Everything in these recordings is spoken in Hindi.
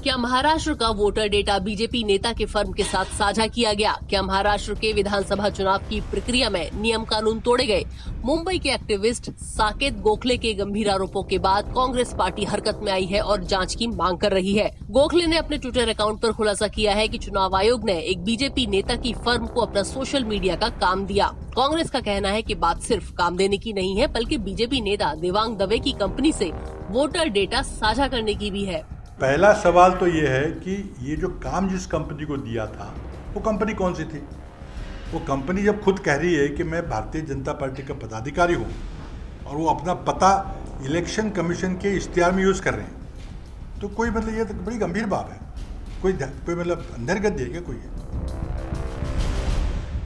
क्या महाराष्ट्र का वोटर डेटा बीजेपी नेता के फर्म के साथ साझा किया गया? क्या महाराष्ट्र के विधानसभा चुनाव की प्रक्रिया में नियम कानून तोड़े गए? मुंबई के एक्टिविस्ट साकेत गोखले के गंभीर आरोपों के बाद कांग्रेस पार्टी हरकत में आई है और जांच की मांग कर रही है। गोखले ने अपने ट्विटर अकाउंट पर खुलासा किया है कि चुनाव आयोग ने एक बीजेपी नेता की फर्म को अपना सोशल मीडिया का काम दिया। कांग्रेस का कहना है कि बात सिर्फ काम देने की नहीं है, बल्कि बीजेपी नेता देवांग दवे की कंपनी से वोटर डेटा साझा करने की भी है। पहला सवाल तो ये है कि ये जो काम जिस कंपनी को दिया था वो कंपनी कौन सी थी? वो कंपनी जब खुद कह रही है कि मैं भारतीय जनता पार्टी का पदाधिकारी हूँ और वो अपना पता इलेक्शन कमीशन के इश्तिहार में यूज़ कर रहे हैं, तो कोई मतलब ये तो बड़ी गंभीर बात है। कोई मतलब अंतर्गत है क्या कोई?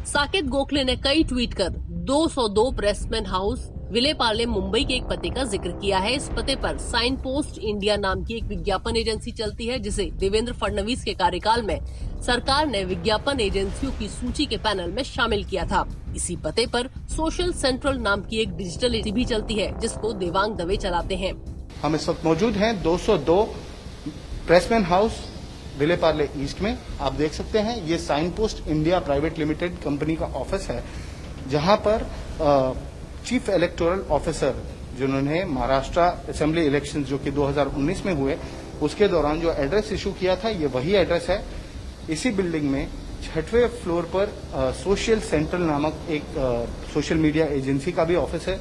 साकेत गोखले ने कई ट्वीट कर 202 प्रेसमैन हाउस विलेपार्ले मुंबई के एक पते का जिक्र किया है। इस पते पर साइन पोस्ट इंडिया नाम की एक विज्ञापन एजेंसी चलती है, जिसे देवेंद्र फडणवीस के कार्यकाल में सरकार ने विज्ञापन एजेंसियों की सूची के पैनल में शामिल किया था। इसी पते पर सोशल सेंट्रल नाम की एक डिजिटल एजेंसी भी चलती है, जिसको देवांग दवे चलाते हैं। हम इस वक्त मौजूद हैं 202 प्रेसमैन हाउस विलेपार्ले ईस्ट में। आप देख सकते हैं ये sign post India private limited company का ऑफिस है, जहां पर चीफ इलेक्टोरल ऑफिसर जिन्होंने महाराष्ट्र असेंबली इलेक्शंस जो कि 2019 में हुए उसके दौरान जो एड्रेस इशू किया था, ये वही एड्रेस है। इसी बिल्डिंग में 6वें फ्लोर पर सोशल सेंट्रल नामक एक सोशल मीडिया एजेंसी का भी ऑफिस है,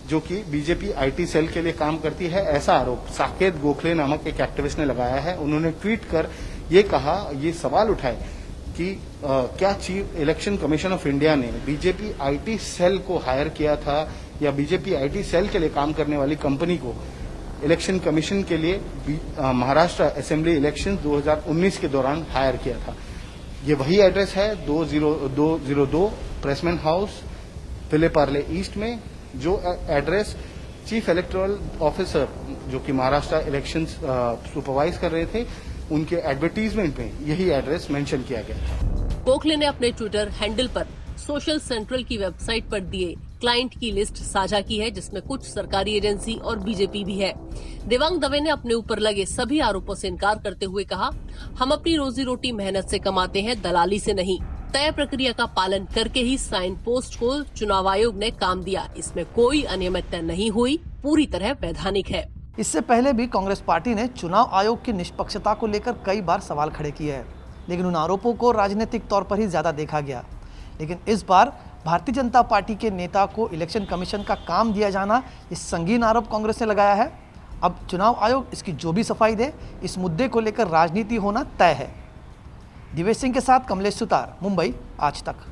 जो कि बीजेपी आईटी सेल के लिए काम करती है। ऐसा आरोप साकेत गोखले नामक एक एक्टिविस्ट ने लगाया है। उन्होंने ट्वीट कर ये कहा, ये सवाल उठाए कि क्या chief election commission of India ने बीजेपी आईटी सेल को हायर किया था या बीजेपी आईटी सेल के लिए काम करने वाली कंपनी को इलेक्शन कमीशन के लिए महाराष्ट्र असेंबली इलेक्शन 2019 के दौरान हायर किया था। ये वही एड्रेस है 202 प्रेसमैन हाउस विलेपार्ले ईस्ट में, जो एड्रेस चीफ इलेक्टोरल ऑफिसर जो कि महाराष्ट्र इलेक्शन सुपरवाइज कर रहे थे, उनके एडवर्टीजमेंट में यही एड्रेस मेंशन किया गया था। गोखले ने अपने ट्विटर हैंडल पर सोशल सेंट्रल की वेबसाइट पर दिए क्लाइंट की लिस्ट साझा की है, जिसमें कुछ सरकारी एजेंसी और बीजेपी भी है। देवांग दवे ने अपने ऊपर लगे सभी आरोपों से इनकार करते हुए कहा, हम अपनी रोजी रोटी मेहनत से कमाते हैं, दलाली से नहीं। तय प्रक्रिया का पालन करके ही साइन पोस्ट को चुनाव आयोग ने काम दिया। इसमें कोई अनियमितता नहीं हुई, पूरी तरह वैधानिक है। इससे पहले भी कांग्रेस पार्टी ने चुनाव आयोग की निष्पक्षता को लेकर कई बार सवाल खड़े किए हैं, लेकिन उन आरोपों को राजनीतिक तौर पर ही ज़्यादा देखा गया। लेकिन इस बार भारतीय जनता पार्टी के नेता को इलेक्शन कमीशन का काम दिया जाना, इस संगीन आरोप कांग्रेस ने लगाया है। अब चुनाव आयोग इसकी जो भी सफाई दे, इस मुद्दे को लेकर राजनीति होना तय है। दिवेश सिंह के साथ कमलेश सुतार, मुंबई, आज तक।